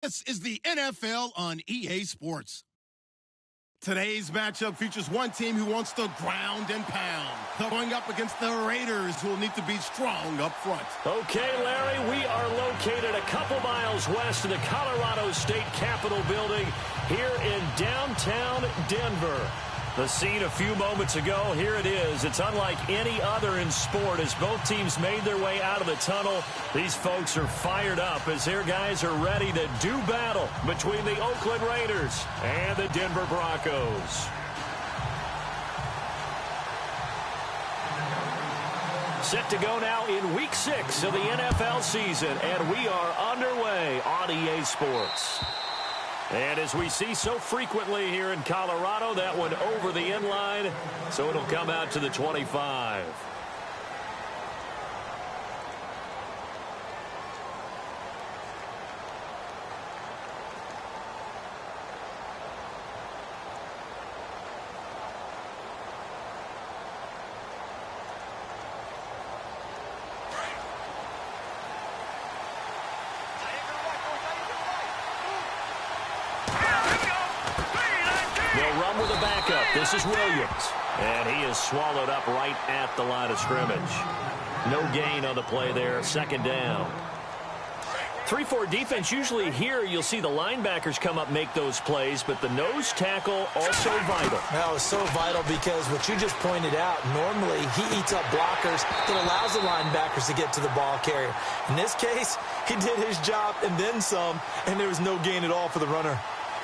This is the NFL on EA Sports. Today's matchup features one team who wants to ground and pound, going up against the Raiders, who will need to be strong up front. Okay, Larry, we are located a couple miles west of the Colorado State Capitol building here in downtown Denver. The scene a few moments ago, here it is. It's unlike any other in sport as both teams made their way out of the tunnel. These folks are fired up as their guys are ready to do battle between the Oakland Raiders and the Denver Broncos. Set to go now in Week 6 of the NFL season, and we are underway on EA Sports. And as we see so frequently here in Colorado, that one over the end line, so it'll come out to the 25. With a backup, this is Williams, and he is swallowed up right at the line of scrimmage. No gain on the play there, second down. 3-4 defense, usually here you'll see the linebackers come up, make those plays, but the nose tackle also vital. That was so vital because what you just pointed out, normally he eats up blockers. It allows the linebackers to get to the ball carrier. In this case, he did his job and then some, and there was no gain at all for the runner.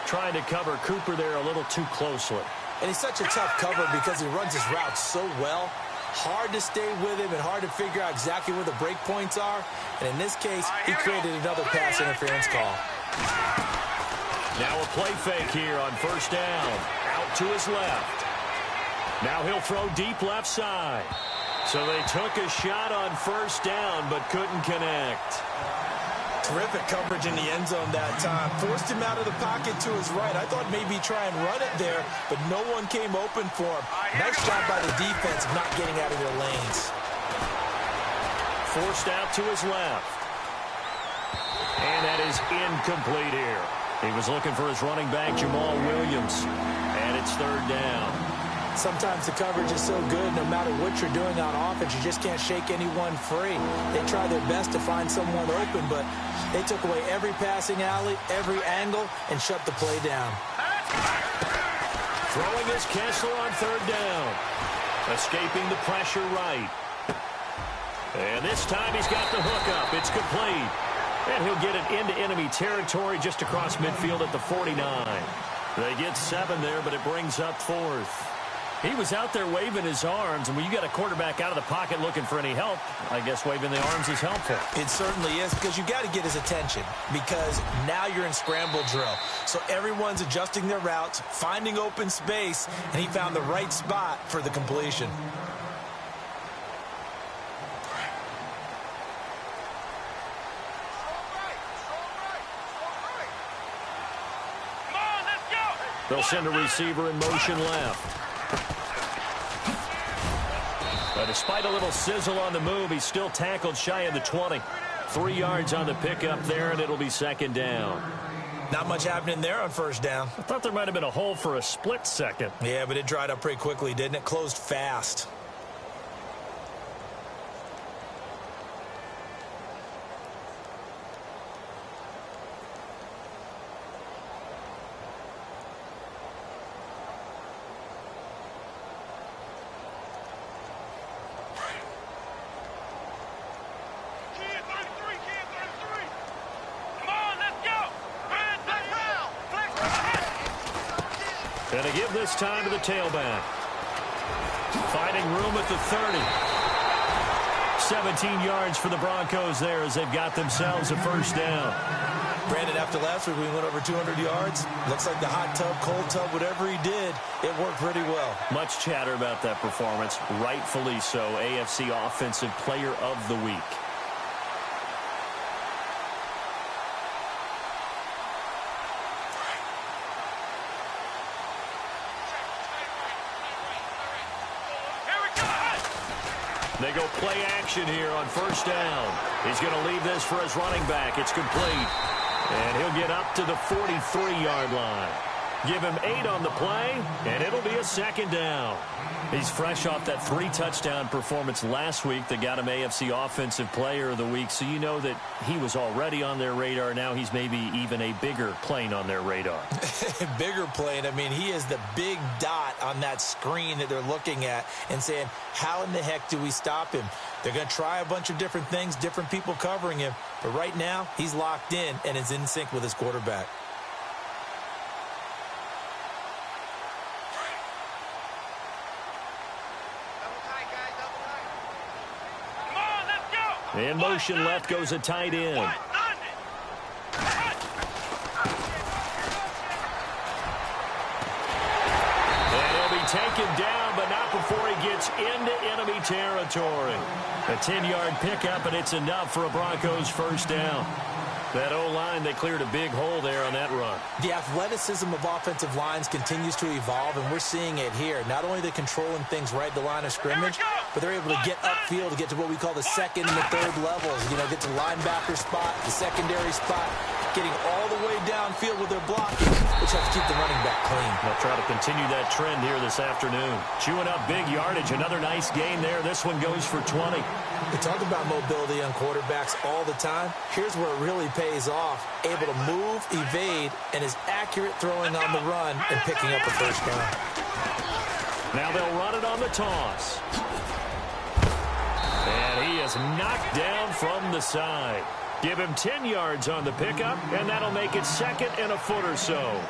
Trying to cover Cooper there a little too closely. And he's such a tough cover because he runs his route so well. Hard to stay with him and hard to figure out exactly where the break points are. And in this case, he created another pass interference call. Now a play fake here on first down. Out to his left. Now he'll throw deep left side. So they took a shot on first down but couldn't connect. Terrific coverage in the end zone that time. Forced him out of the pocket to his right. I thought maybe try and run it there, but no one came open for him. Nice job by the defense of not getting out of their lanes. Forced out to his left. And that is incomplete here. He was looking for his running back, Jamal Williams. And it's third down. Sometimes the coverage is so good, no matter what you're doing on offense, you just can't shake anyone free. They try their best to find someone open, but they took away every passing alley, every angle, and shut the play down. Throwing is Kessler on third down. Escaping the pressure right. And this time he's got the hook up. It's complete. And he'll get it into enemy territory just across midfield at the 49. They get 7 there, but it brings up fourth. He was out there waving his arms, and when you got a quarterback out of the pocket looking for any help, I guess waving the arms is helpful. It certainly is, because you got to get his attention, because now you're in scramble drill. So everyone's adjusting their routes, finding open space, and he found the right spot for the completion. They'll send a receiver in motion left. But despite a little sizzle on the move, he's still tackled shy of the 20. 3 yards on the pickup there, and it'll be second down. Not much happening there on first down. I thought there might have been a hole for a split second. Yeah, but it dried up pretty quickly, didn't it? Closed fast. And to give this time to the tailback. Finding room at the 30. 17 yards for the Broncos there as they've got themselves a first down. Brandon, after last week we went over 200 yards. Looks like the hot tub, cold tub, whatever he did, it worked pretty well. Much chatter about that performance. Rightfully so. AFC Offensive Player of the Week. They go play action here on first down. He's going to leave this for his running back. It's complete. And he'll get up to the 43-yard line. Give him 8 on the play, and it'll be a second down. He's fresh off that 3-touchdown performance last week that got him AFC Offensive Player of the Week, so you know that he was already on their radar. Now he's maybe even a bigger plane on their radar. Bigger plane. I mean, he is the big dot on that screen that they're looking at and saying, how in the heck do we stop him? They're going to try a bunch of different things, different people covering him, but right now he's locked in and is in sync with his quarterback. In motion left goes a tight end. And he'll be taken down, but not before he gets into enemy territory. A 10-yard pickup, and it's enough for a Broncos first down. That O-line, they cleared a big hole there on that run. The athleticism of offensive lines continues to evolve, and we're seeing it here. Not only are they controlling things right at the line of scrimmage, but they're able to get upfield to get to what we call the second and the third levels. You know, get to linebacker spot, the secondary spot, getting all the way downfield with their blocking, which helps keep the running back clean. They'll try to continue that trend here this afternoon. Chewing up big yardage. Another nice gain there. This one goes for 20. We talk about mobility on quarterbacks all the time. Here's where it really pays off. Able to move, evade, and is accurate throwing on the run and picking up a first down. Now they'll run it on the toss. And he is knocked down from the side. Give him 10 yards on the pickup, and that'll make it second and a foot or so.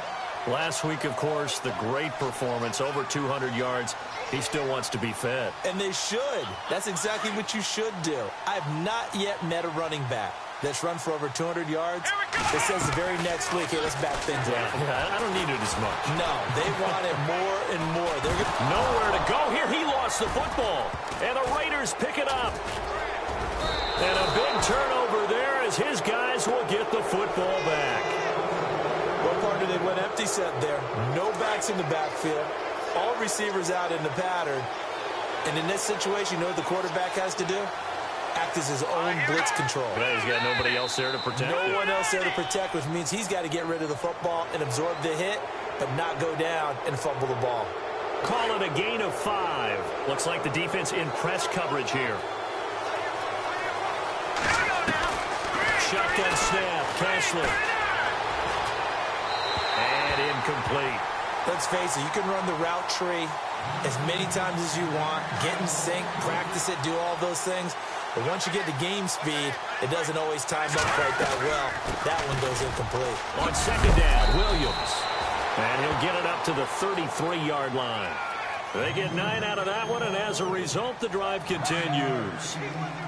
Last week, of course, the great performance, over 200 yards. He still wants to be fed. And they should. That's exactly what you should do. I've not yet met a running back that's run for over 200 yards. It says the very next week, hey, let's back things up. Yeah, I don't need it as much. No, they want it more and more. Nowhere to go here. He lost the football. And the Raiders pick it up. And a big turnover there as his guys will get the football back. Well, partner, they went empty set there. No backs in the backfield. All receivers out in the pattern. And in this situation, you know what the quarterback has to do? Act as his own blitz control. Yeah, he's got nobody else there to protect. No one else there to protect, which means he's got to get rid of the football and absorb the hit, but not go down and fumble the ball. Call it a gain of 5. Looks like the defense in press coverage here. Shotgun snap, Kessler. And incomplete. Let's face it, you can run the route tree as many times as you want, get in sync, practice it, do all those things. But once you get to game speed, it doesn't always time up quite that well. That one goes incomplete. On second down, Williams. And he'll get it up to the 33-yard line. They get 9 out of that one, and as a result, the drive continues.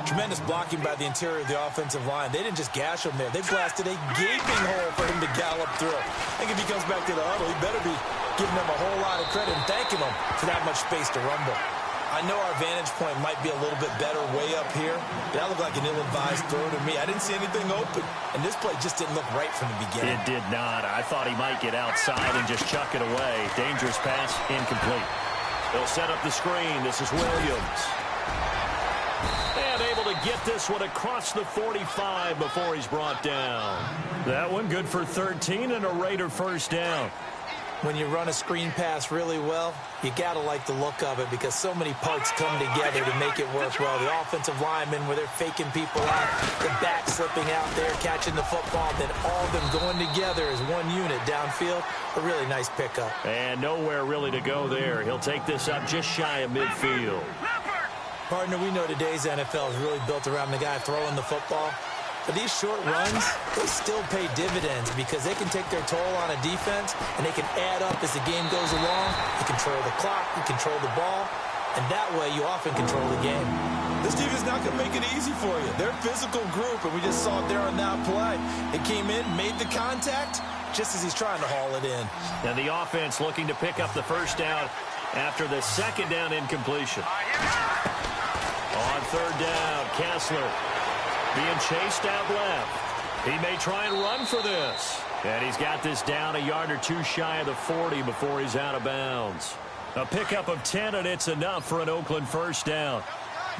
Tremendous blocking by the interior of the offensive line. They didn't just gash him there. They blasted a gaping hole for him to gallop through. I think if he comes back to the huddle, he better be giving them a whole lot of credit and thanking them for that much space to rumble. I know our vantage point might be a little bit better way up here, but that looked like an ill-advised throw to me. I didn't see anything open, and this play just didn't look right from the beginning. It did not. I thought he might get outside and just chuck it away. Dangerous pass, incomplete. They'll set up the screen. This is Williams. And able to get this one across the 45 before he's brought down. That one good for 13 and a Raider first down. When you run a screen pass really well, you got to like the look of it because so many parts come together to make it work well. The offensive linemen, where they're faking people out, the back slipping out there, catching the football, then all of them going together as one unit downfield. A really nice pickup. And nowhere really to go there. He'll take this up just shy of midfield. Partner, we know today's NFL is really built around the guy throwing the football. But these short runs, they still pay dividends because they can take their toll on a defense and they can add up as the game goes along. You control the clock, you control the ball, and that way you often control the game. This defense is not going to make it easy for you. They're a physical group, and we just saw it there on that play. They came in, made the contact, just as he's trying to haul it in. And the offense looking to pick up the first down after the second down incompletion. On third down, Kessler being chased out left. He may try and run for this. And he's got this down a yard or two shy of the 40 before he's out of bounds. A pickup of 10, and it's enough for an Oakland first down.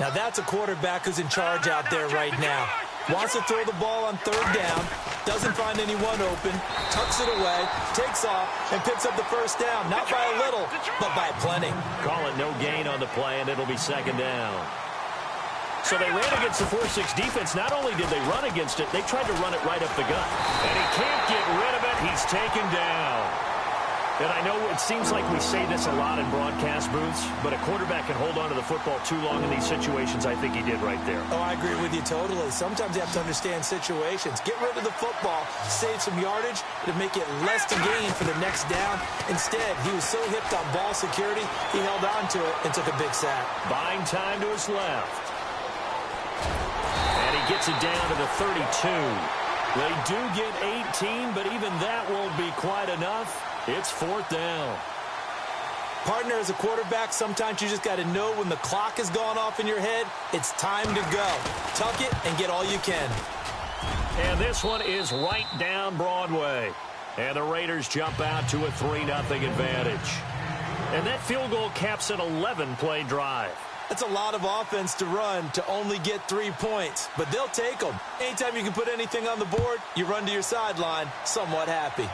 Now that's a quarterback who's in charge out there right now. wants to throw the ball on third down, doesn't find anyone open, tucks it away, takes off, and picks up the first down. Not by a little, but by plenty. Call it no gain on the play, and it'll be second down. So they ran against the 4-6 defense. Not only did they run against it, they tried to run it right up the gut. And he can't get rid of it. He's taken down. And I know it seems like we say this a lot in broadcast booths, but a quarterback can hold on to the football too long in these situations. I think he did right there. Oh, I agree with you totally. Sometimes you have to understand situations. Get rid of the football, save some yardage to make it less to gain for the next down. Instead, he was so hipped on ball security, he held on to it and took a big sack. Buying time to his left. And he gets it down to the 32. They do get 18, but even that won't be quite enough. It's fourth down. Partner, as a quarterback, sometimes you just got to know when the clock has gone off in your head, it's time to go. Tuck it and get all you can. And this one is right down Broadway. And the Raiders jump out to a 3-0 advantage. And that field goal caps an 11-play drive. That's a lot of offense to run to only get 3 points, but they'll take them. Anytime you can put anything on the board, you run to your sideline somewhat happy.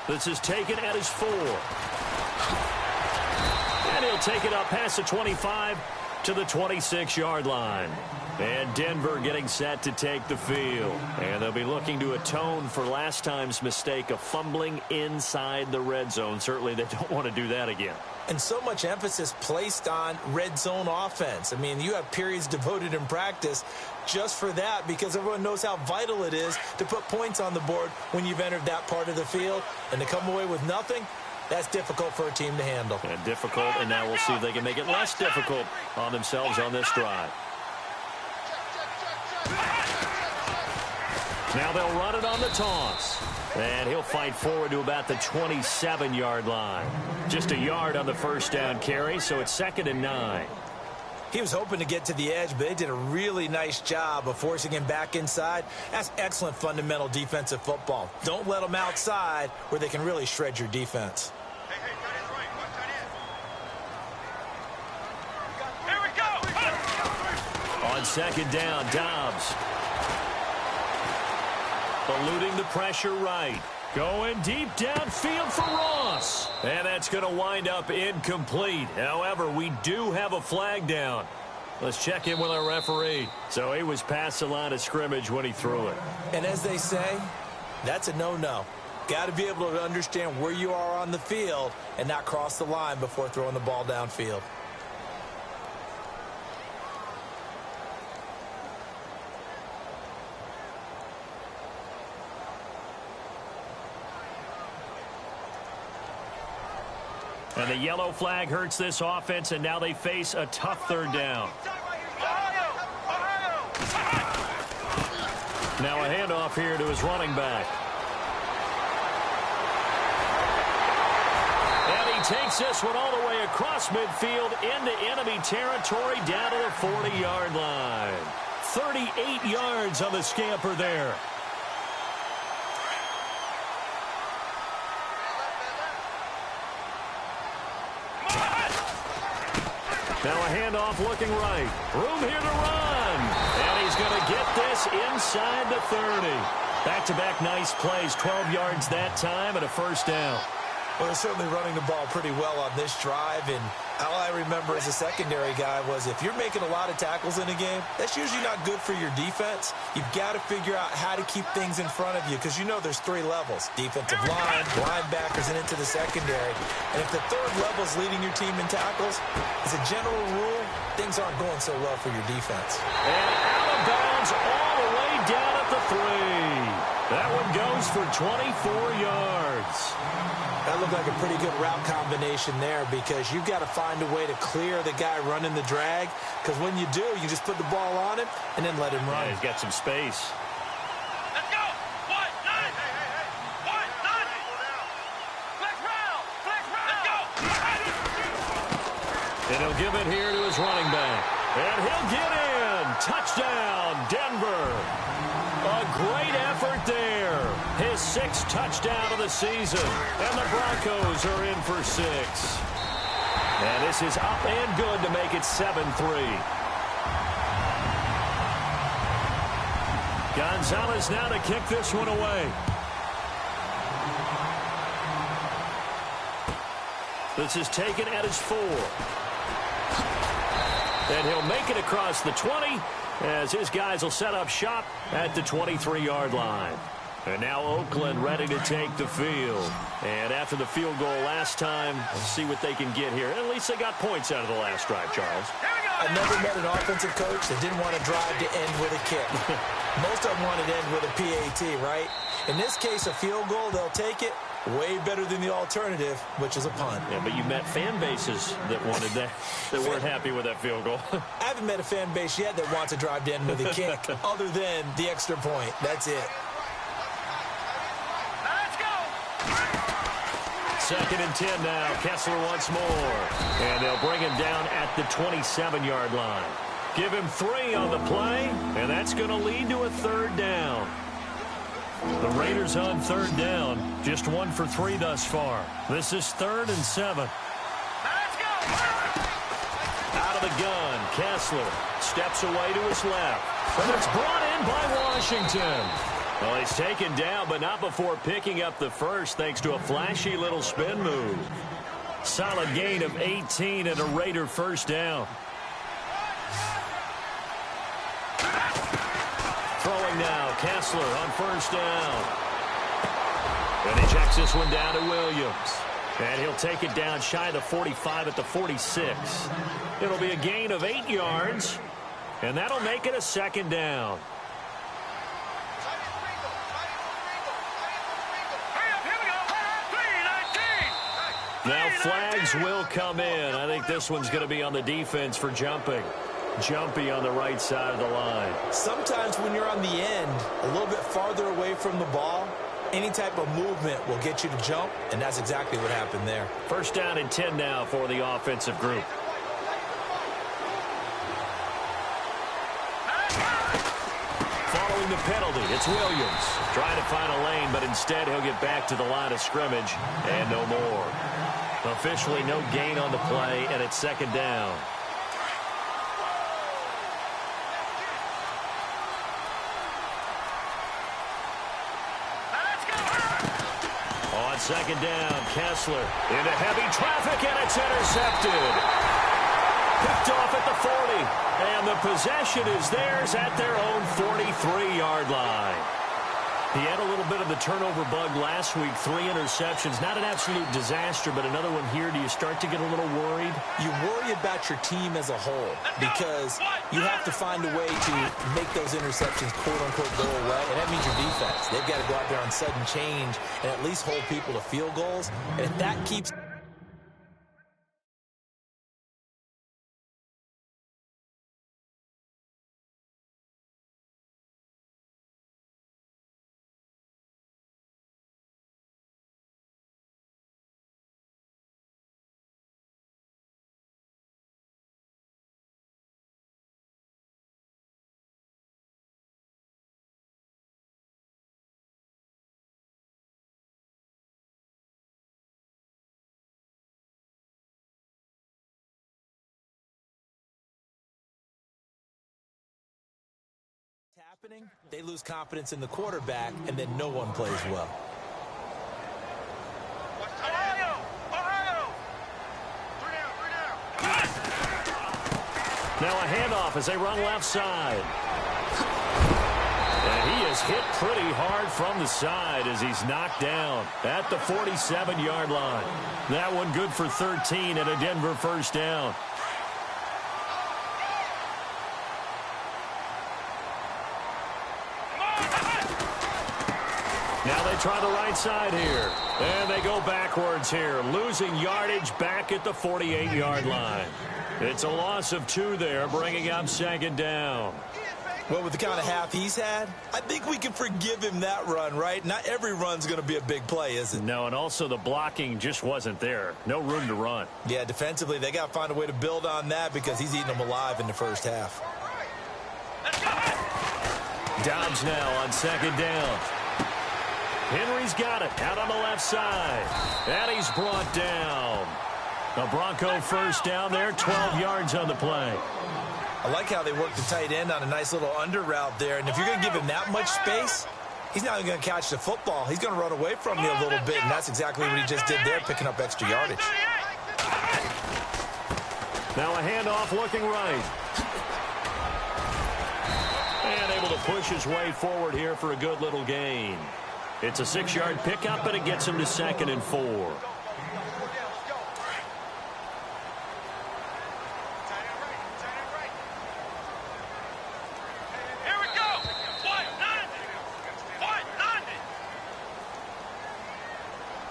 This is taken at his 4. And he'll take it up past the 25 to the 26-yard line. And Denver getting set to take the field. And they'll be looking to atone for last time's mistake of fumbling inside the red zone. Certainly they don't want to do that again. And so much emphasis placed on red zone offense. I mean, you have periods devoted in practice just for that because everyone knows how vital it is to put points on the board when you've entered that part of the field. And to come away with nothing, that's difficult for a team to handle. And difficult, and now we'll see if they can make it less difficult on themselves on this drive. Now they'll run it on the toss. And he'll fight forward to about the 27-yard line. Just a yard on the first down carry, so it's 2nd and 9. He was hoping to get to the edge, but they did a really nice job of forcing him back inside. That's excellent fundamental defensive football. Don't let them outside where they can really shred your defense. Here we go! On 2nd down, Dobbs. Eluding the pressure right. Going deep downfield for Ross. And that's going to wind up incomplete. However, we do have a flag down. Let's check in with our referee. So he was past the line of scrimmage when he threw it. And as they say, that's a no-no. Got to be able to understand where you are on the field and not cross the line before throwing the ball downfield. And the yellow flag hurts this offense, and now they face a tough third down. Now a handoff here to his running back. And he takes this one all the way across midfield into enemy territory down to the 40-yard line. 38 yards on the scamper there. Now a handoff looking right. Room here to run. And he's going to get this inside the 30. Back-to-back nice plays. 12 yards that time and a first down. Well, they're certainly running the ball pretty well on this drive, and all I remember as a secondary guy was if you're making a lot of tackles in a game, that's usually not good for your defense. You've got to figure out how to keep things in front of you because you know there's 3 levels, defensive line, linebackers, and into the secondary. And if the 3rd level is leading your team in tackles, as a general rule, things aren't going so well for your defense. And out of bounds all the way down at the 3. That one goes for 24 yards. That looked like a pretty good route combination there because you've got to find a way to clear the guy running the drag because when you do, you just put the ball on him and then let him run. Yeah, he's got some space. Let's go! 1, 9! Hey! 1, 9! Flex round! Flex round! Let's go! And he'll give it here to his running back. And he'll get in. Touchdown, Denver. A great effort there. His 6th touchdown of the season. And the Broncos are in for 6. And this is up and good to make it 7-3. Gonzalez now to kick this one away. This is taken at his 4. And he'll make it across the 20 as his guys will set up shop at the 23-yard line. And now Oakland ready to take the field. And after the field goal last time, let's see what they can get here. At least they got points out of the last drive, Charles. I never met an offensive coach that didn't want to drive to end with a kick. Most of them wanted to end with a PAT, right? In this case, a field goal, they'll take it. Way better than the alternative, which is a punt. Yeah, but you met fan bases that wanted that, that weren't happy with that field goal. I haven't met a fan base yet that wants to drive to end with a kick, other than the extra point. That's it. Let's go. 2nd and 10 now. Kessler once more. And they'll bring him down at the 27-yard line. Give him 3 on the play, and that's going to lead to a 3rd down. The Raiders on 3rd down. Just 1 for 3 thus far. This is 3rd and 7. Let's go. Out of the gun, Kessler steps away to his left. And it's brought in by Washington. Well, he's taken down, but not before picking up the first thanks to a flashy little spin move. Solid gain of 18 and a Raider 1st down. Throwing now, Kessler on 1st down. And he checks this one down to Williams. And he'll take it down shy of the 45 at the 46. It'll be a gain of 8 yards. And that'll make it a 2nd down. Now flags will come in. I think this one's going to be on the defense for jumping. Jumpy on the right side of the line. Sometimes when you're on the end, a little bit farther away from the ball, any type of movement will get you to jump, and that's exactly what happened there. 1st down and 10 now for the offensive group. Following the penalty, it's Williams. Trying to find a lane, but instead he'll get back to the line of scrimmage and no more. Officially no gain on the play, and it's 2nd down. On 2nd down, Kessler into heavy traffic, and it's intercepted. Picked off at the 40, and the possession is theirs at their own 43-yard line. He had a little bit of the turnover bug last week, 3 interceptions. Not an absolute disaster, but another one here. Do you start to get a little worried? You worry about your team as a whole because you have to find a way to make those interceptions, quote-unquote, go away, and that means your defense. They've got to go out there on sudden change and at least hold people to field goals, and if that keeps... happening, they lose confidence in the quarterback, and then no one plays well. Ohio! 3 down. Now a handoff as they run left side. And he is hit pretty hard from the side as he's knocked down at the 47-yard line. That one good for 13 and a Denver 1st down. Now they try the right side here. And they go backwards here, losing yardage back at the 48-yard line. It's a loss of 2 there, bringing up 2nd down. Well, with the kind of half he's had, I think we can forgive him that run, right? Not every run's going to be a big play, is it? No, and also the blocking just wasn't there. No room to run. Yeah, defensively, they got to find a way to build on that because he's eating them alive in the 1st half. Dobbs now on 2nd down. Henry's got it out on the left side. And he's brought down. A Bronco 1st down there, 12 yards on the play. I like how they work the tight end on a nice little under route there. And if you're going to give him that much space, he's not even going to catch the football. He's going to run away from you a little bit, and that's exactly what he just did there, picking up extra yardage. Now a handoff looking right. And able to push his way forward here for a good little gain. It's a 6-yard pickup, and it gets him to 2nd and 4. Here we go.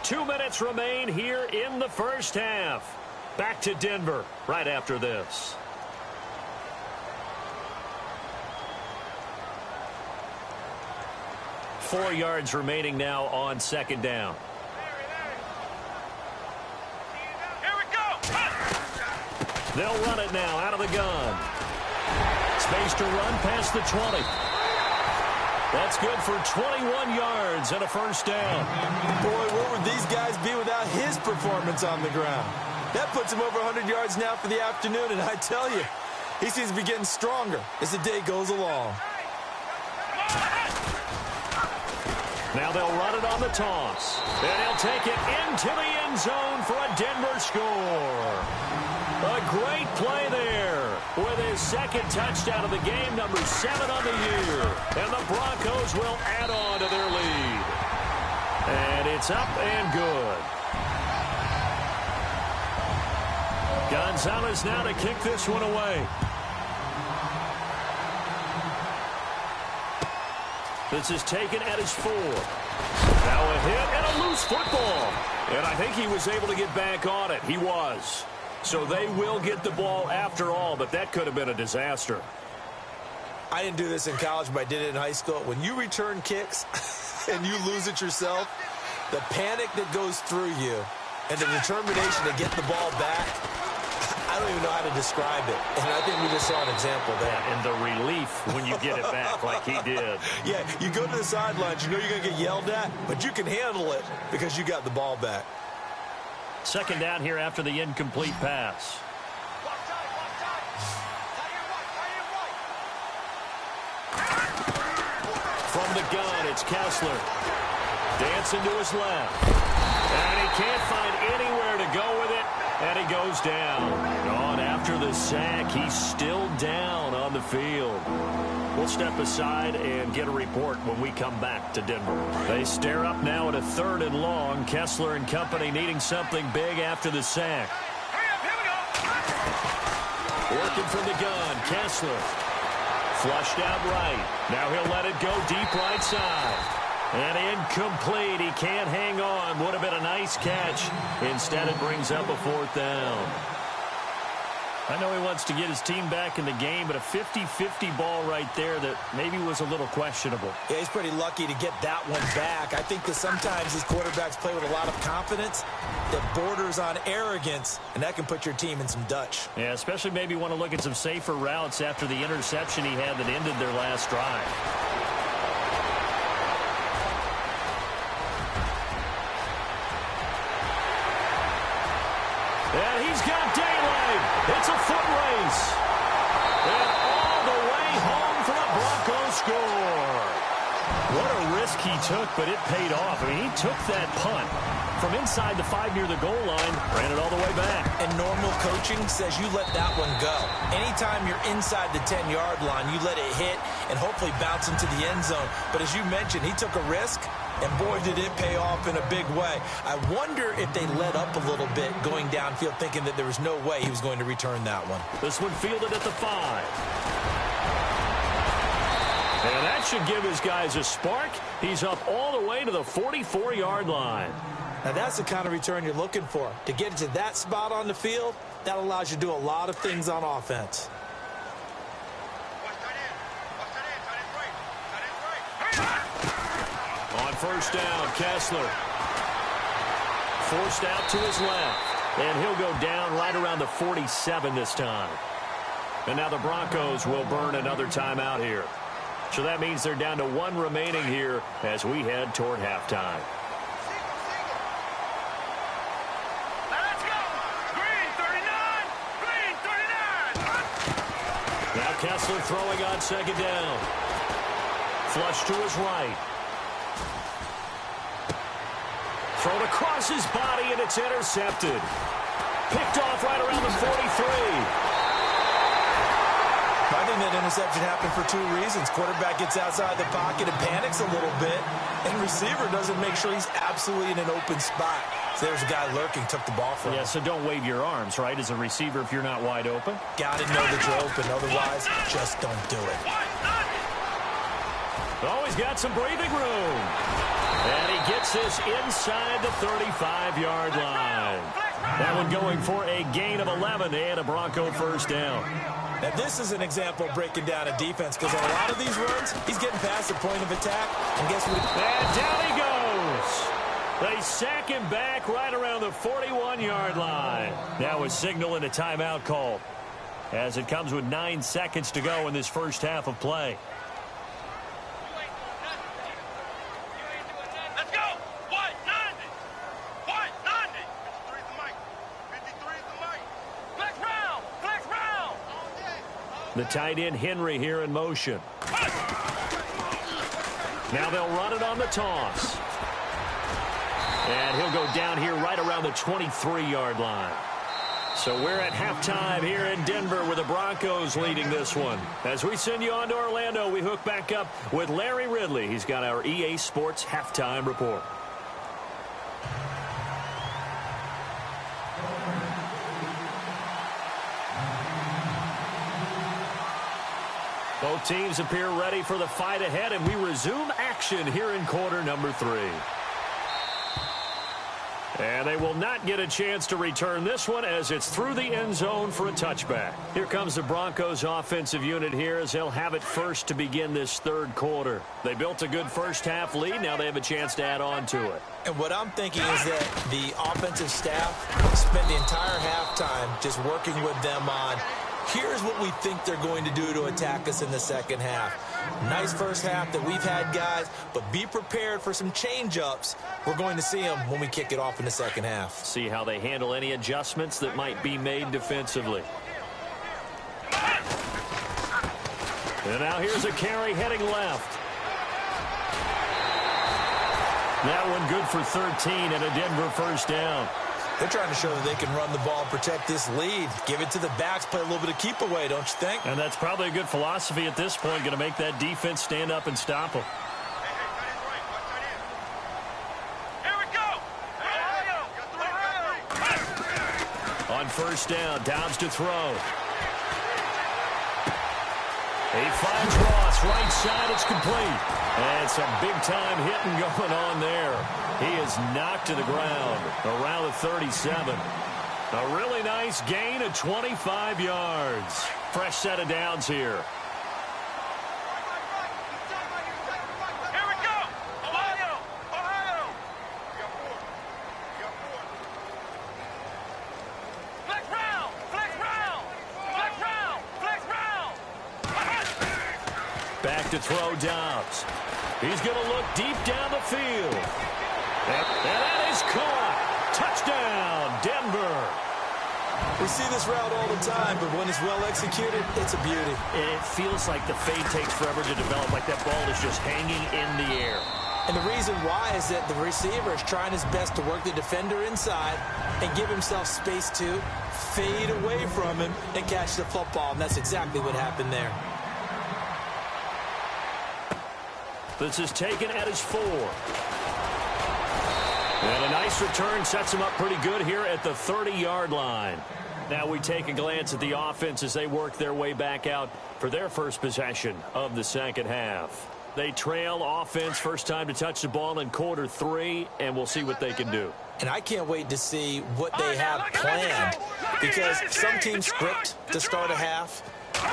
2 minutes remain here in the first half. Back to Denver right after this. Four yards remaining now on 2nd down. Here we go. They'll run it now out of the gun. Space to run past the 20. That's good for 21 yards and a first down. Boy, where would these guys be without his performance on the ground? That puts him over 100 yards now for the afternoon, and I tell you, he seems to be getting stronger as the day goes along. Now they'll run it on the toss. And he'll take it into the end zone for a Denver score. A great play there with his 2nd touchdown of the game, number 7 on the year. And the Broncos will add on to their lead. And it's up and good. Gonzalez now to kick this one away. This is taken at his 4. Now a hit and a loose football. And I think he was able to get back on it. He was. So they will get the ball after all, but that could have been a disaster. I didn't do this in college, but I did it in high school. When you return kicks and you lose it yourself, the panic that goes through you and the determination to get the ball back, I don't even know how to describe it. And I think we just saw an example there. And the relief when you get it back like he did. Yeah, you go to the sidelines, you know you're going to get yelled at, but you can handle it because you got the ball back. 2nd down here after the incomplete pass. From the gun, it's Kessler. Dancing to his left. And he can't find anywhere to go with it. And he goes down. On after the sack, he's still down on the field. We'll step aside and get a report when we come back to Denver. They stare up now at a 3rd and long. Kessler and company needing something big after the sack. Working from the gun, Kessler. Flushed out right. Now he'll let it go deep right side. And incomplete. He can't hang on. Would have been a nice catch. Instead, it brings up a 4th down. I know he wants to get his team back in the game, but a 50-50 ball right there that maybe was a little questionable. Yeah, he's pretty lucky to get that one back. I think that sometimes these quarterbacks play with a lot of confidence that borders on arrogance, and that can put your team in some Dutch. Yeah, especially maybe want to look at some safer routes after the interception he had that ended their last drive. And he's got daylight. It's a foot race. And all the way home for the Broncos score. What a risk he took, but it paid off. I mean, he took that punt from inside the 5 near the goal line, ran it all the way back. And normal coaching says you let that one go. Anytime you're inside the 10-yard line, you let it hit and hopefully bounce into the end zone. But as you mentioned, he took a risk. And boy, did it pay off in a big way. I wonder if they let up a little bit going downfield, thinking that there was no way he was going to return that one. This one fielded at the 5. And that should give his guys a spark. He's up all the way to the 44-yard line. Now, that's the kind of return you're looking for. To get to that spot on the field, that allows you to do a lot of things on offense. On first down, Kessler. Forced out to his left. And he'll go down right around the 47 this time. And now the Broncos will burn another timeout here. So that means they're down to 1 remaining here as we head toward halftime. Let's go. Green 39. Green 39. Now Kessler throwing on second down. Flush to his right. Thrown across his body, and it's intercepted. Picked off right around the 43. I think that interception happened for two reasons. Quarterback gets outside the pocket and panics a little bit, and receiver doesn't make sure he's absolutely in an open spot. So there's a guy lurking, took the ball from him. Yeah, so don't wave your arms, right, as a receiver if you're not wide open. Got to know that you're open. Otherwise, just don't do it. Oh, he's got some breathing room. And he gets this inside the 35-yard line. That one going for a gain of 11 and a Bronco first down. Now, this is an example of breaking down a defense, because on a lot of these runs, he's getting past the point of attack. And guess what? And down he goes. They sack him back right around the 41-yard line. Now a signal and a timeout call, as it comes with 9 seconds to go in this first half of play. Let's go. 190. 190. 53 is the mic. 53 is the mic. Flex round. Flex round. The tight end Henry here in motion. Now they'll run it on the toss. And he'll go down here right around the 23-yard line. So we're at halftime here in Denver with the Broncos leading this one. As we send you on to Orlando, we hook back up with Larry Ridley. He's got our EA Sports halftime report. Both teams appear ready for the fight ahead, and we resume action here in quarter number 3. And they will not get a chance to return this one, as it's through the end zone for a touchback. Here comes the Broncos offensive unit here, as they'll have it first to begin this third quarter. They built a good first half lead. Now they have a chance to add on to it. And what I'm thinking is that the offensive staff spent the entire halftime just working with them on, here's what we think they're going to do to attack us in the second half. Nice first half that we've had, guys, but be prepared for some change-ups. We're going to see them when we kick it off in the second half. See how they handle any adjustments that might be made defensively. And now here's a carry heading left. That one good for 13 and a Denver first down. They're trying to show that they can run the ball and protect this lead. Give it to the backs, play a little bit of keep away, don't you think? And that's probably a good philosophy at this point, going to make that defense stand up and stop them. Here we go. On first down, Dobbs to throw. He finds Ross, right side, it's complete. And some big-time hitting going on there. He is knocked to the ground around the 37. A really nice gain of 25 yards. Fresh set of downs here. Here we go. Ohio. Ohio. Flex round. Flex round. Flex round. Flex round. Back to throw Dobbs. He's going to look deep down the field. And that is caught. Touchdown, Denver. We see this route all the time, but when it's well executed, it's a beauty. It feels like the fade takes forever to develop, like that ball is just hanging in the air. And the reason why is that the receiver is trying his best to work the defender inside and give himself space to fade away from him and catch the football, and that's exactly what happened there. This is taken at his 4. And a nice return sets him up pretty good here at the 30-yard line. Now we take a glance at the offense as they work their way back out for their first possession of the second half. They trail offense, first time to touch the ball in quarter 3, and we'll see what they can do. And I can't wait to see what they have planned, because some teams script to start a half.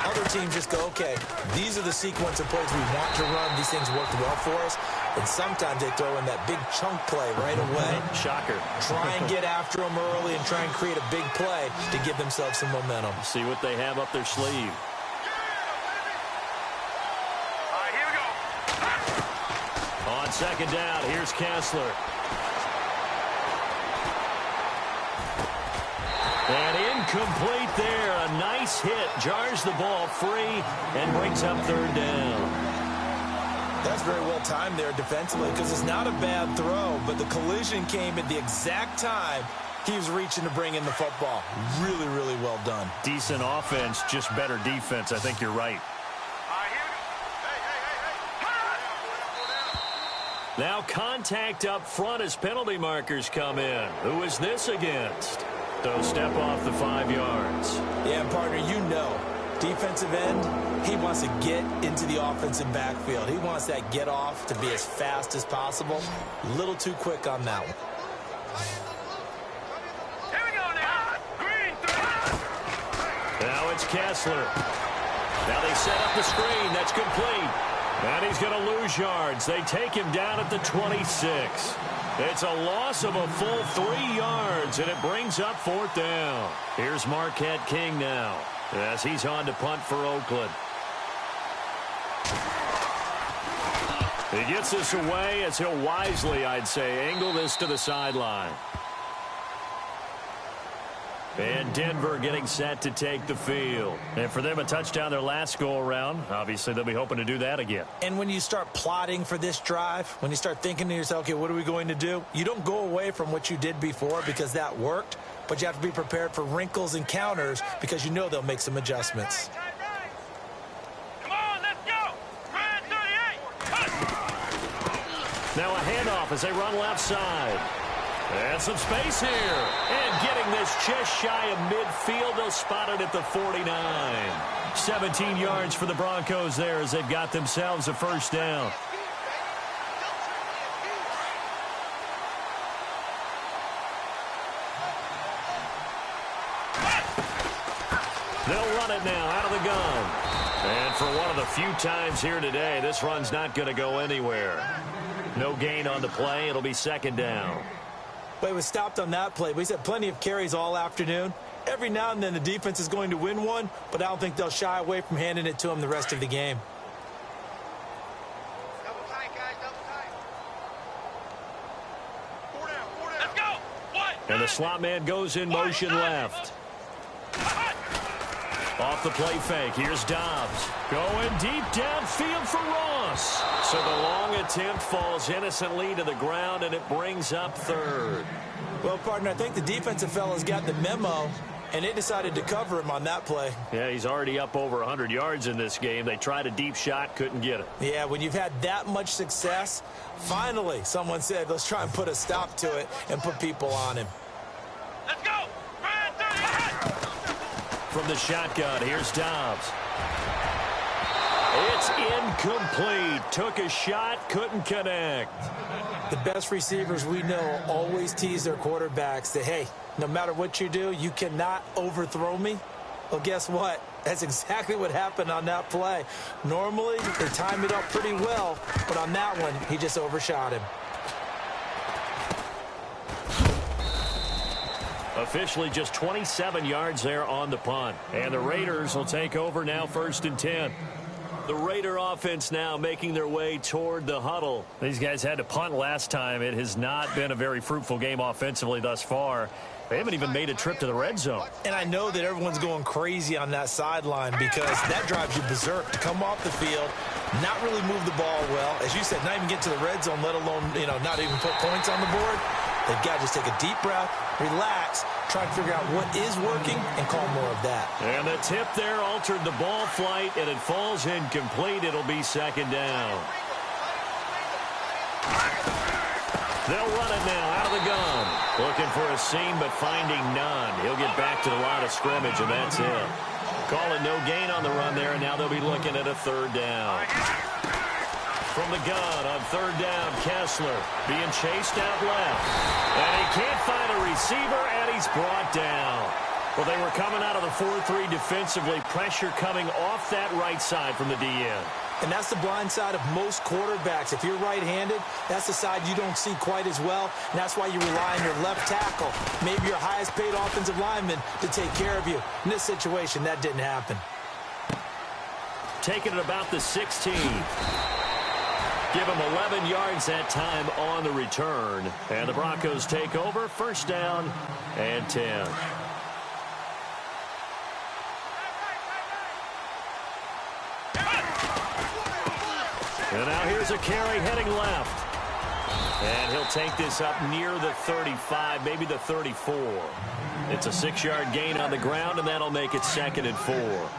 Other teams just go, okay, these are the sequence of plays we want to run. These things worked well for us. And sometimes they throw in that big chunk play right away. Shocker. Try and get after them early and try and create a big play to give themselves some momentum. See what they have up their sleeve. All right, here we go. On second down, here's Kessler. And Incomplete there. A nice hit. Jars the ball free and brings up third down. That's very well timed there defensively because it's not a bad throw, but the collision came at the exact time he was reaching to bring in the football. Really, really well done. Decent offense, just better defense. I think you're right. Now contact up front as penalty markers come in. Who is this against? So step off the 5 yards. Yeah, partner, you know, defensive end, he wants to get into the offensive backfield. He wants that get off to be as fast as possible. A little too quick on that one. Here we go now. Green 3. Now it's Kessler. Now they set up the screen. That's complete. And he's going to lose yards. They take him down at the 26. It's a loss of a full 3 yards, and it brings up fourth down. Here's Marquette King now, as he's on to punt for Oakland. He gets this away as he'll wisely, I'd say, angle this to the sideline. And Denver getting set to take the field. And for them, a touchdown their last go-around. Obviously, they'll be hoping to do that again. And when you start plotting for this drive, when you start thinking to yourself, okay, what are we going to do? You don't go away from what you did before because that worked, but you have to be prepared for wrinkles and counters because you know they'll make some adjustments. Come on, let's go. Red 38. Now a handoff as they run left side. And some space here. And getting this just shy of midfield. They'll spot it at the 49. 17 yards for the Broncos there as they've got themselves a first down. They'll run it now out of the gun. And for one of the few times here today, this run's not going to go anywhere. No gain on the play. It'll be second down. But he was stopped on that play. He's had plenty of carries all afternoon. Every now and then the defense is going to win one, but I don't think they'll shy away from handing it to him the rest of the game. Double tight, guys, double tight. 4 down, 4 down. Let's go. What? And the slot man goes in motion left. Off the play fake. Here's Dobbs. Going deep downfield for Ross. So the long attempt falls innocently to the ground, and it brings up third. Well, partner, I think the defensive fellas got the memo, and they decided to cover him on that play. Yeah, he's already up over 100 yards in this game. They tried a deep shot, couldn't get it. Yeah, when you've had that much success, finally someone said, let's try and put a stop to it and put people on him. Let's go. Red 38. From the shotgun, here's Dobbs. It's incomplete. Took a shot, couldn't connect. The best receivers we know always tease their quarterbacks that, hey, no matter what you do, you cannot overthrow me. Well, guess what? That's exactly what happened on that play. Normally, they time it up pretty well, but on that one, he just overshot him. Officially just 27 yards there on the punt. And the Raiders will take over now, 1st and 10. The Raider offense now making their way toward the huddle. These guys had to punt last time. It has not been a very fruitful game offensively thus far. They haven't even made a trip to the red zone. And I know that everyone's going crazy on that sideline because that drives you berserk to come off the field, not really move the ball well. As you said, not even get to the red zone, let alone, not even put points on the board. They've got to just take a deep breath, relax, try to figure out what is working, and call more of that. And the tip there altered the ball flight, and it falls incomplete. It'll be second down. They'll run it now out of the gun. Looking for a seam, but finding none. He'll get back to the line of scrimmage, and that's it. Call it no gain on the run there, and now they'll be looking at a third down. From the gun on third down, Kessler being chased out left. And he can't find a receiver, and he's brought down. Well, they were coming out of the 4-3 defensively. Pressure coming off that right side from the DN. And that's the blind side of most quarterbacks. If you're right-handed, that's the side you don't see quite as well. And that's why you rely on your left tackle, maybe your highest-paid offensive lineman, to take care of you. In this situation, that didn't happen. Taking it about the 16. Give him 11 yards that time on the return. And the Broncos take over, 1st down and 10. And now here's a carry heading left. And he'll take this up near the 35, maybe the 34. It's a 6-yard gain on the ground, and that'll make it 2nd and 4.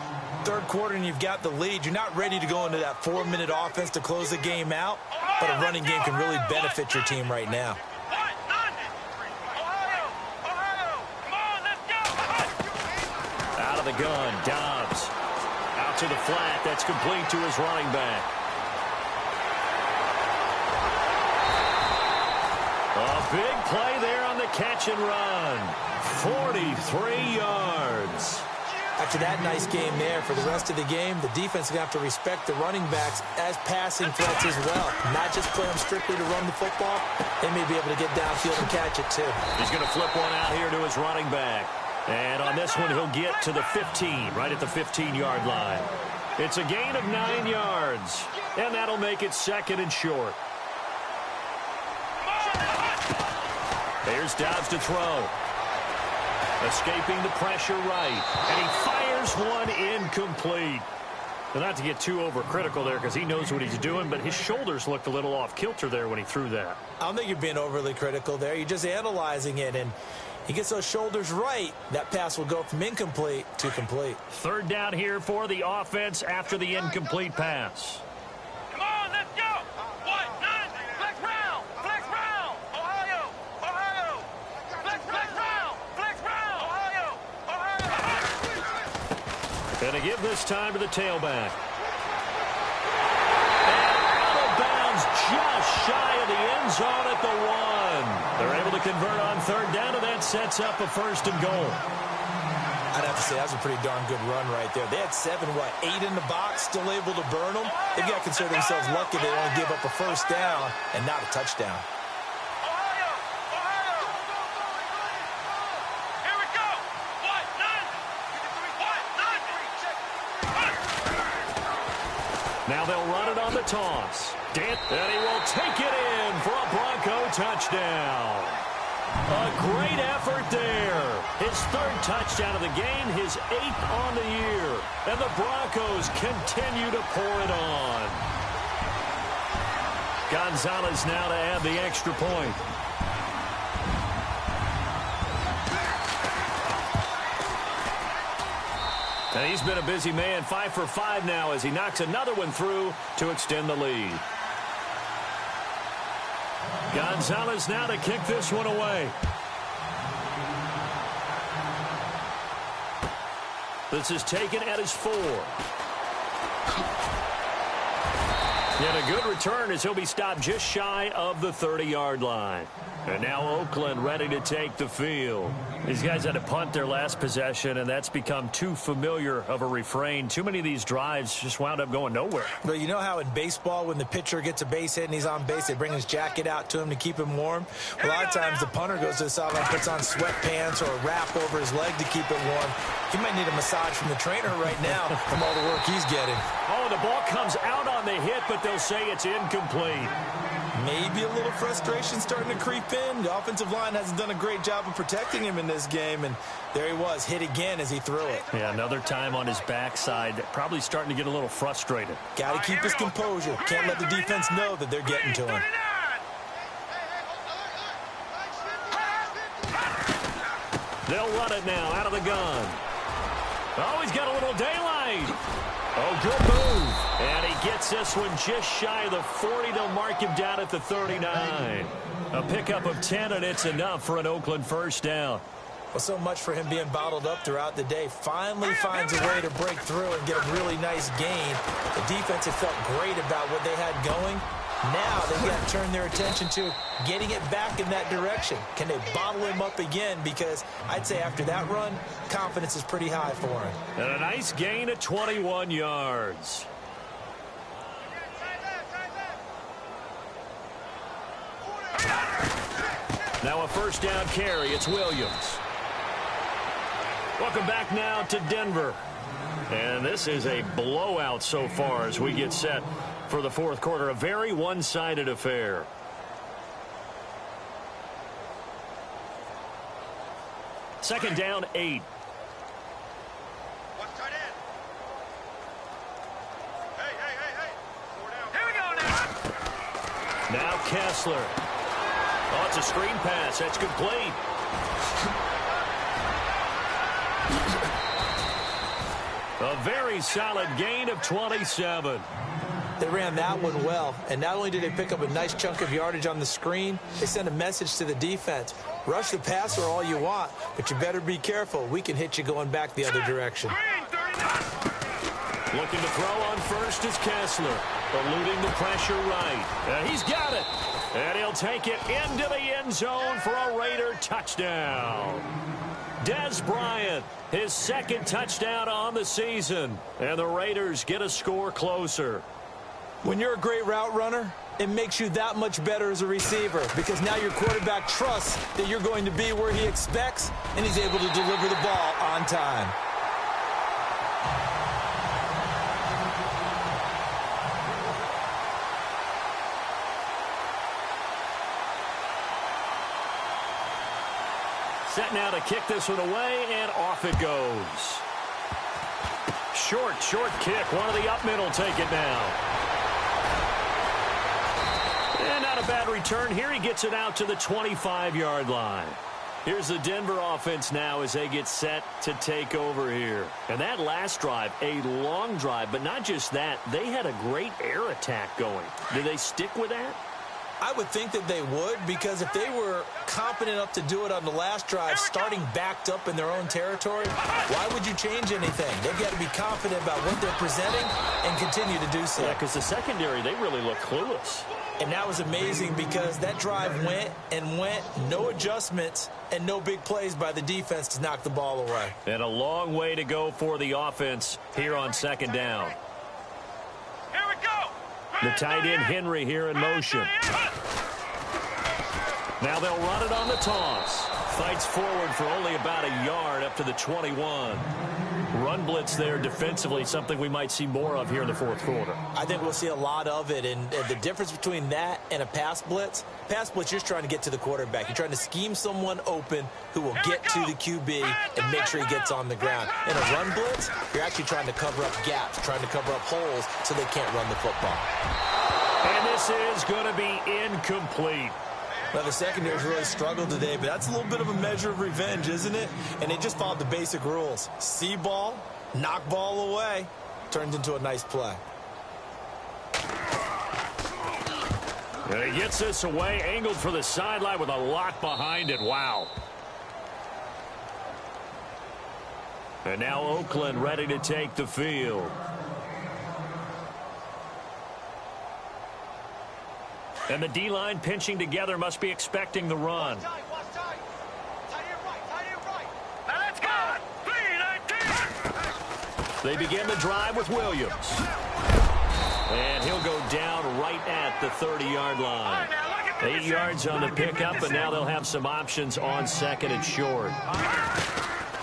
Third quarter, and you've got the lead. You're not ready to go into that 4-minute offense to close the game out, but a running game can really benefit your team right now. Out of the gun, Dobbs. Out to the flat. That's complete to his running back. A big play there on the catch and run. 43 yards. After that nice game there, for the rest of the game, the defense is going to have to respect the running backs as passing threats as well. Not just play them strictly to run the football. They may be able to get downfield and catch it, too. He's going to flip one out here to his running back. And on this one, he'll get to the 15, right at the 15-yard line. It's a gain of 9 yards, and that'll make it 2nd and short. Here's Dobbs to throw. Escaping the pressure right. And he fires one incomplete. Now, not to get too overcritical there because he knows what he's doing, but his shoulders looked a little off kilter there when he threw that. I don't think you're being overly critical there. You're just analyzing it, and he gets those shoulders right. That pass will go from incomplete to complete. 3rd down here for the offense after the incomplete pass. Come on, let's go. 1-9. Flex round. Flex round. Ohio. Ohio. Flex round. Flex round. Ohio. Ohio. And to give this time to the tailback. And out of bounds just shy of the end zone at the 1. They're able to convert on 3rd down, and that sets up a 1st and goal. I'd have to say that was a pretty darn good run right there. They had 8 in the box, still able to burn them. They've got to consider themselves lucky they only give up a 1st down and not a touchdown. Ohio. Ohio. Here we go. 1-9. Now they'll run it on the toss. And he will take it in for a Bronco touchdown. A great effort there. His 3rd touchdown of the game, his 8th on the year. And the Broncos continue to pour it on. Gonzalez now to add the extra point. And he's been a busy man, 5 for 5 now as he knocks another one through to extend the lead. Gonzalez now to kick this one away. This is taken at his 4. Yet a good return as he'll be stopped just shy of the 30-yard line. And now Oakland ready to take the field. These guys had to punt their last possession, and that's become too familiar of a refrain. Too many of these drives just wound up going nowhere. But you know how in baseball, when the pitcher gets a base hit and he's on base, they bring his jacket out to him to keep him warm? A lot of times the punter goes to the sideline, puts on sweatpants or a wrap over his leg to keep it warm. He might need a massage from the trainer right now from all the work he's getting. Oh, the ball comes out on the hit, but they'll say it's incomplete. Maybe a little frustration starting to creep in. The offensive line hasn't done a great job of protecting him in this game, and there he was, hit again as he threw it. Yeah, another time on his backside, probably starting to get a little frustrated. Got to keep his composure. Can't let the defense know that they're getting to him. They'll run it now out of the gun. Oh, he's got a little daylight. Oh, good move. And he gets this one just shy of the 40. They'll mark him down at the 39. A pickup of 10, and it's enough for an Oakland 1st down. Well, so much for him being bottled up throughout the day. Finally finds a way to break through and get a really nice gain. The defense had felt great about what they had going. Now they've got to turn their attention to getting it back in that direction. Can they bottle him up again? Because I'd say after that run, confidence is pretty high for him. And a nice gain of 21 yards. Now a 1st down carry. It's Williams. Welcome back now to Denver. And this is a blowout so far as we get set for the 4th quarter. A very one-sided affair. Second down, 8. Watch tight end. Hey. 4 down. Here we go now. Now Kessler. Oh, it's a screen pass. That's complete. A very solid gain of 27. They ran that one well, and not only did they pick up a nice chunk of yardage on the screen, they sent a message to the defense. Rush the passer all you want, but you better be careful. We can hit you going back the other direction. Looking to throw on first is Kessler, eluding the pressure right. He's got it, and he'll take it into the end zone for a Raider touchdown. Des Bryant, his second touchdown on the season, and the Raiders get a score closer. When you're a great route runner, it makes you that much better as a receiver because now your quarterback trusts that you're going to be where he expects, and he's able to deliver the ball on time. Set now to kick this one away, and off it goes. Short kick. One of the up men will take it now. And not a bad return here. He gets it out to the 25-yard line. Here's the Denver offense now as they get set to take over here. And that last drive, a long drive, but not just that. They had a great air attack going. Do they stick with that? I would think that they would, because if they were confident enough to do it on the last drive, starting backed up in their own territory, why would you change anything? They've got to be confident about what they're presenting and continue to do so. Yeah, because the secondary, they really look clueless. And that was amazing because that drive went and went, no adjustments, and no big plays by the defense to knock the ball away. And a long way to go for the offense here on second down. Here we go. The tight end Henry here in motion. Now they'll run it on the toss. Fights forward for only about a yard up to the 21. Run blitz there defensively, something we might see more of here in the fourth quarter. I think we'll see a lot of it, and the difference between that and a pass blitz, you're just trying to get to the quarterback. You're trying to scheme someone open who will get to the QB and make sure he gets on the ground. In a run blitz, you're actually trying to cover up gaps, trying to cover up holes so they can't run the football. And this is going to be incomplete. Well, the secondary's really struggled today, but that's a little bit of a measure of revenge, isn't it? And they just followed the basic rules. See ball, knock ball away, turned into a nice play. And he gets this away, angled for the sideline with a lot behind it. Wow. And now Oakland ready to take the field. And the D-line pinching together, must be expecting the run. Let's go. 3-19. They begin the drive with Williams. And he'll go down right at the 30-yard line. 8 yards on the pickup, and now they'll have some options on second and short.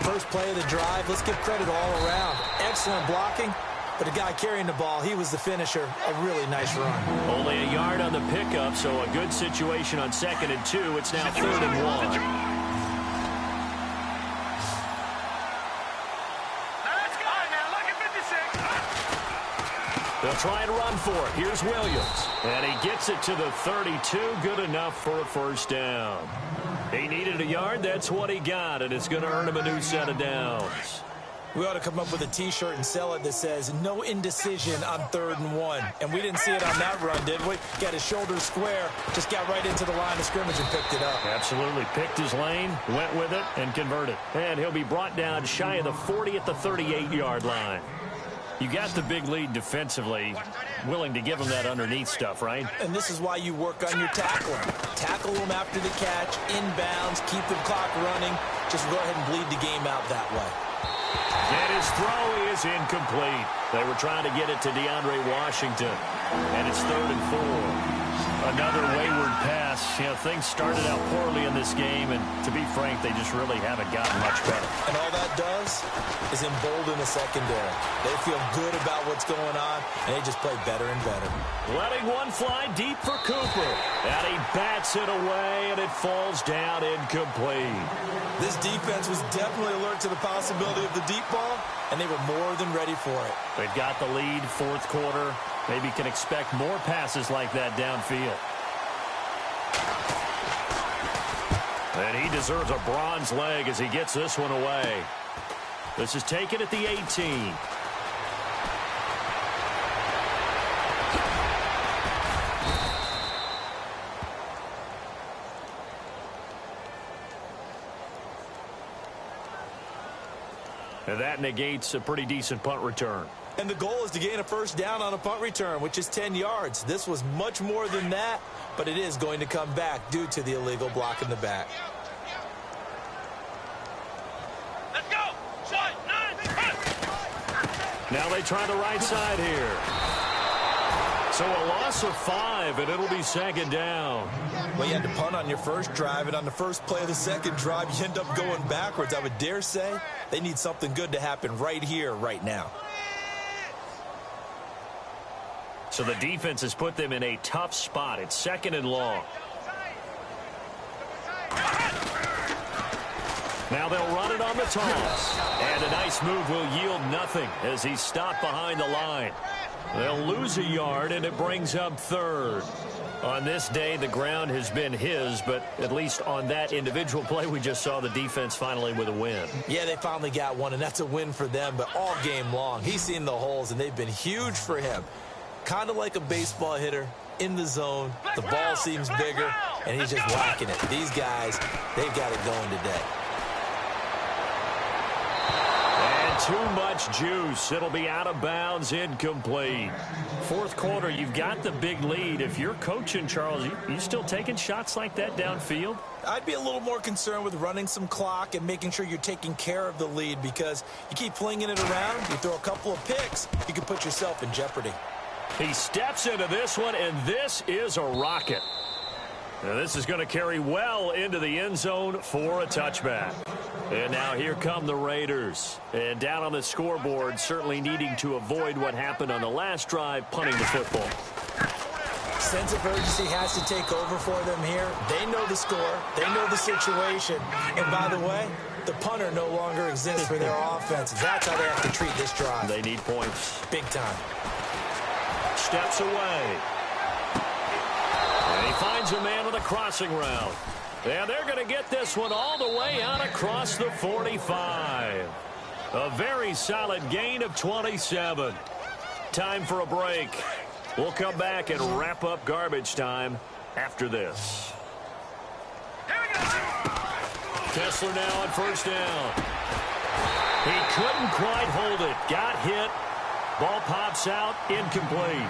First play of the drive, let's give credit all around. Excellent blocking. But the guy carrying the ball, he was the finisher. A really nice run. Only a yard on the pickup, so a good situation on second and 2. It's now 3rd and 1. Let's go. Now look at 56. They'll try and run for it. Here's Williams. And he gets it to the 32. Good enough for a first down. He needed a yard. That's what he got, and it's going to earn him a new set of downs. We ought to come up with a T-shirt and sell it that says, no indecision on 3rd and 1. And we didn't see it on that run, did we? Got his shoulders square, just got right into the line of scrimmage and picked it up. Absolutely. Picked his lane, went with it, and converted. And he'll be brought down shy of the 40 at the 38-yard line. You got the big lead defensively, willing to give him that underneath stuff, right? And this is why you work on your tackling. Tackle them after the catch, inbounds, keep the clock running. Just go ahead and bleed the game out that way. And his throw is incomplete. They were trying to get it to DeAndre Washington. And it's 3rd and 4. Another wayward pass. You know, things started out poorly in this game, and to be frank, they just really haven't gotten much better. And all that does is embolden the secondary. They feel good about what's going on, and they just play better and better. Letting one fly deep for Cooper. And he bats it away, and it falls down incomplete. This defense was definitely alert to the possibility of the deep ball, and they were more than ready for it. They've got the lead, 4th quarter. Maybe can expect more passes like that downfield. And he deserves a bronze leg as he gets this one away. This is taken at the 18. And that negates a pretty decent punt return. And the goal is to gain a first down on a punt return, which is 10 yards. This was much more than that, but it is going to come back due to the illegal block in the back. Let's go. Shot, 9, punt. Now they try the right side here. So a loss of 5, and it'll be second down. Well, you had to punt on your first drive, and on the first play of the second drive, you end up going backwards. I would dare say they need something good to happen right here, right now. So the defense has put them in a tough spot. It's second and long. Now they'll run it on the toss. And a nice move will yield nothing as he's stopped behind the line. They'll lose a yard, and it brings up third. On this day, the ground has been his, but at least on that individual play, we just saw the defense finally with a win. Yeah, they finally got one, and that's a win for them, but all game long, he's seen the holes, and they've been huge for him. Kind of like a baseball hitter in the zone. The ball seems bigger, and he's just whacking it. These guys, they've got it going today. Too much juice. It'll be out of bounds, incomplete. Fourth quarter, you've got the big lead. If you're coaching, Charles, you still taking shots like that downfield? I'd be a little more concerned with running some clock and making sure you're taking care of the lead, because you keep flinging it around, you throw a couple of picks, you can put yourself in jeopardy. He steps into this one, and this is a rocket. Now this is going to carry well into the end zone for a touchback. And now here come the Raiders. And down on the scoreboard, certainly needing to avoid what happened on the last drive, punting the football. Sense of urgency has to take over for them here. They know the score. They know the situation. And by the way, the punter no longer exists for their offense. That's how they have to treat this drive. They need points. Big time. Steps away. And he finds a man on the crossing route. And they're going to get this one all the way out across the 45. A very solid gain of 27. Time for a break. We'll come back and wrap up garbage time after this. Kessler now on first down. He couldn't quite hold it. Got hit. Ball pops out. Incomplete.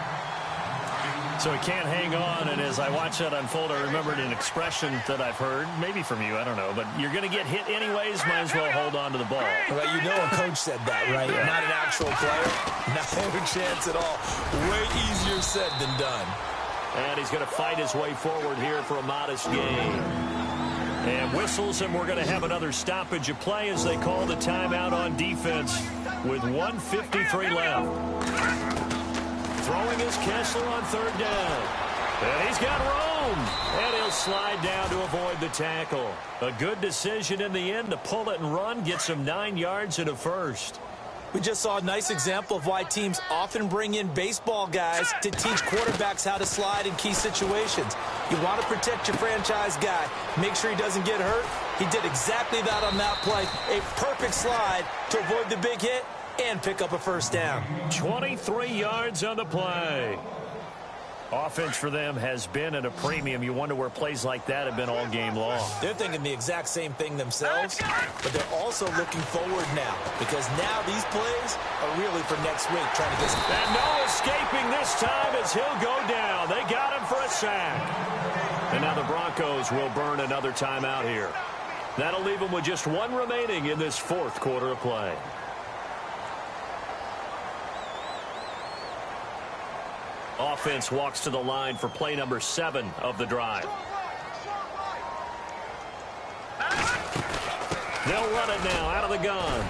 So he can't hang on, and as I watch that unfold, I remembered an expression that I've heard, maybe from you, I don't know, but you're going to get hit anyways, might as well hold on to the ball. Well, you know a coach said that, right? Yeah. Not an actual player. No chance at all. Way easier said than done. And he's going to fight his way forward here for a modest gain. And whistles, and we're going to have another stoppage of play as they call the timeout on defense with 1:53 left. Throwing is Kessler on third down. And he's got room. And he'll slide down to avoid the tackle. A good decision in the end to pull it and run. Gets him 9 yards and a first. We just saw a nice example of why teams often bring in baseball guys to teach quarterbacks how to slide in key situations. You want to protect your franchise guy. Make sure he doesn't get hurt. He did exactly that on that play. A perfect slide to avoid the big hit and pick up a first down. 23 yards on the play. Offense for them has been at a premium. You wonder where plays like that have been all game long. They're thinking the exact same thing themselves, but they're also looking forward now, because now these plays are really for next week, trying to get some. And no escaping this time as he'll go down. They got him for a sack. And now the Broncos will burn another timeout here. That'll leave them with just one remaining in this fourth quarter of play. Offense walks to the line for play number 7 of the drive. They'll run it now out of the gun.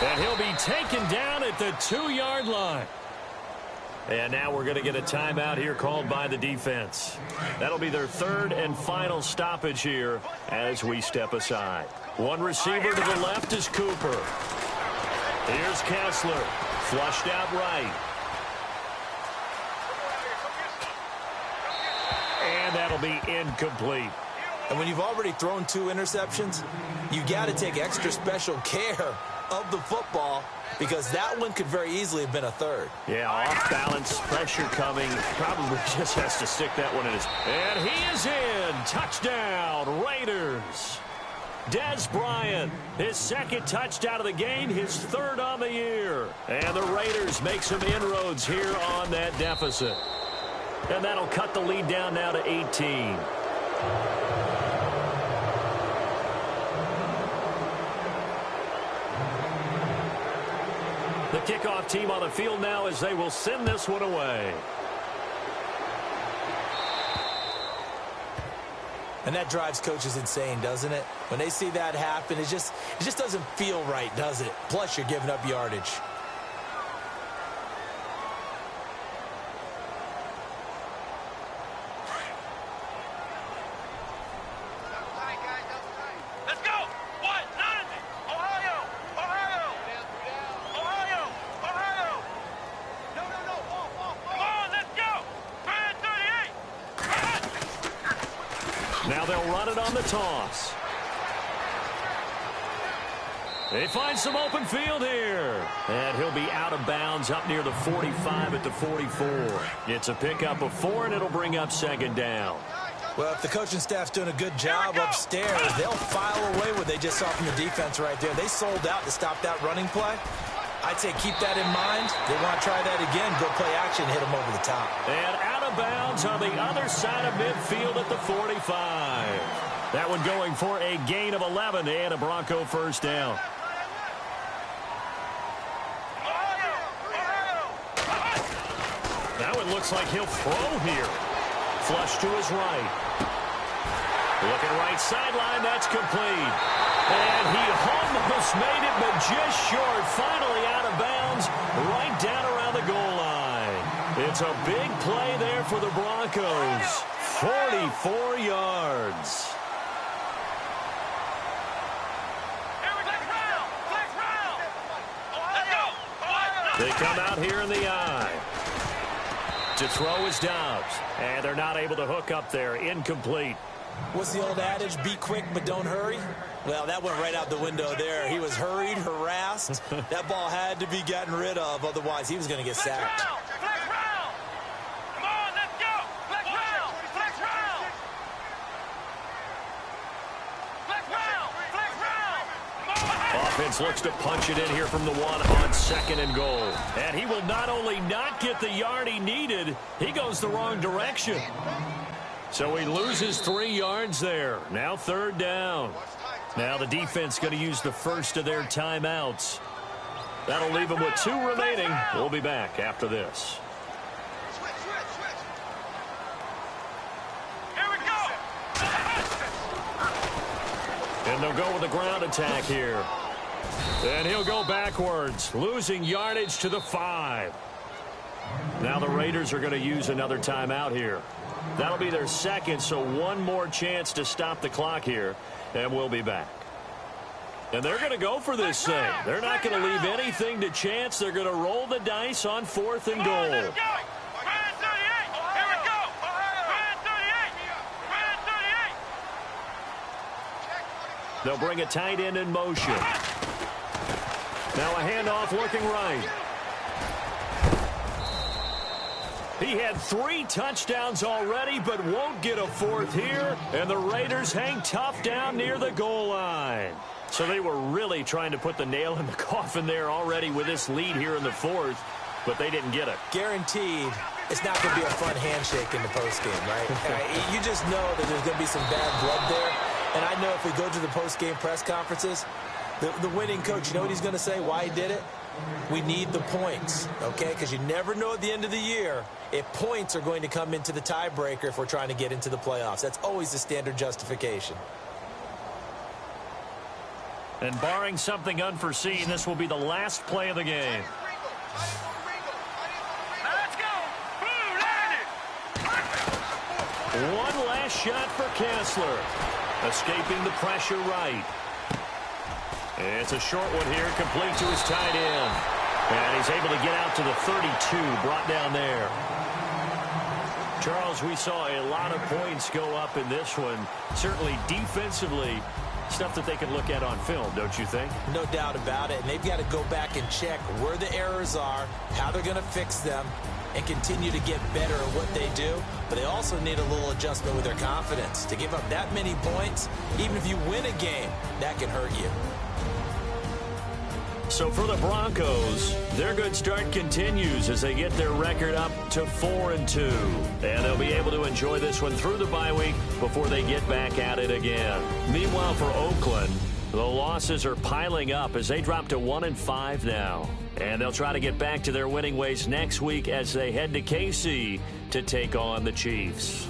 And he'll be taken down at the 2-yard line. And now we're going to get a timeout here called by the defense. That'll be their third and final stoppage here as we step aside. One receiver to the left is Cooper. Here's Kessler. Flushed out right. And that'll that'll be incomplete. And when you've already thrown 2 interceptions, you got to take extra special care of the football because that one could very easily have been a 3rd. Yeah, off balance, pressure coming. Probably just has to stick that one in his. And he is in. Touchdown, Raiders. Des Bryant, his 2nd touchdown of the game, his 3rd on the year. And the Raiders make some inroads here on that deficit. And that'll cut the lead down now to 18. The kickoff team on the field now as they will send this one away. And that drives coaches insane, doesn't it? When they see that happen, it just doesn't feel right, does it? Plus, you're giving up yardage. Let's go! What? Nothing! Ohio! Ohio! Ohio! Ohio! No. Come on, let's go! 38! Now they'll run it on the toss. They find some open field here. And he'll be out of bounds up near the 45 at the 44. It's a pickup of 4, and it'll bring up 2nd down. Well, if the coaching staff's doing a good job upstairs, they'll file away what they just saw from the defense right there. They sold out to stop that running play. I'd say keep that in mind. They want to try that again. Go play action, hit them over the top. And out of bounds on the other side of midfield at the 45. That one going for a gain of 11 and a Bronco 1st down. That one looks like he'll throw here. Flush to his right. Looking right sideline, that's complete. And he almost made it, but just short. Finally out of bounds, right down around the goal line. It's a big play there for the Broncos. 44 yards. They come out here in the eye. To throw is Dobbs. And they're not able to hook up there. Incomplete. What's the old adage? Be quick, but don't hurry. Well, that went right out the window there. He was hurried, harassed. That ball had to be gotten rid of. Otherwise, he was going to get sacked. Offense looks to punch it in here from the 1 on 2nd and goal. And he will not only not get the yard he needed, he goes the wrong direction. So he loses 3 yards there. Now 3rd down. Now the defense going to use the first of their timeouts. That'll leave them with 2 remaining. We'll be back after this. Here we go. And they'll go with a ground attack here. And he'll go backwards, losing yardage to the 5. Now the Raiders are going to use another timeout here. That'll be their 2nd, so 1 more chance to stop the clock here, and we'll be back. And they're going to go for this thing. They're not going to leave anything to chance. They're going to roll the dice on 4th and goal. They'll bring a tight end in motion. Now a handoff looking right. He had 3 touchdowns already, but won't get a 4th here. And the Raiders hang tough down near the goal line. So they were really trying to put the nail in the coffin there already with this lead here in the 4th, but they didn't get it. Guaranteed it's not going to be a fun handshake in the postgame, right? You just know that there's going to be some bad blood there. And I know if we go to the postgame press conferences, the winning coach, you know what he's going to say, why he did it? We need the points, okay? Because you never know at the end of the year if points are going to come into the tiebreaker if we're trying to get into the playoffs. That's always the standard justification. And barring something unforeseen, this will be the last play of the game. Let's go. Blue landed. One last shot for Kessler. Escaping the pressure right. It's a short one here, complete to his tight end. And he's able to get out to the 32, brought down there. Charles, we saw a lot of points go up in this one. Certainly defensively, stuff that they can look at on film, don't you think? No doubt about it. And they've got to go back and check where the errors are, how they're going to fix them, and continue to get better at what they do. But they also need a little adjustment with their confidence. To give up that many points, even if you win a game, that can hurt you. So for the Broncos, their good start continues as they get their record up to 4-2. And they'll be able to enjoy this one through the bye week before they get back at it again. Meanwhile, for Oakland, the losses are piling up as they drop to 1-5 now. And they'll try to get back to their winning ways next week as they head to KC to take on the Chiefs.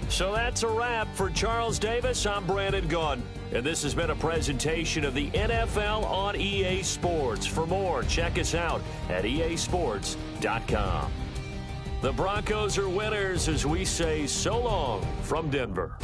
So that's a wrap for Charles Davis. I'm Brandon Gunn, and this has been a presentation of the NFL on EA Sports. For more, check us out at easports.com. The Broncos are winners as we say so long from Denver.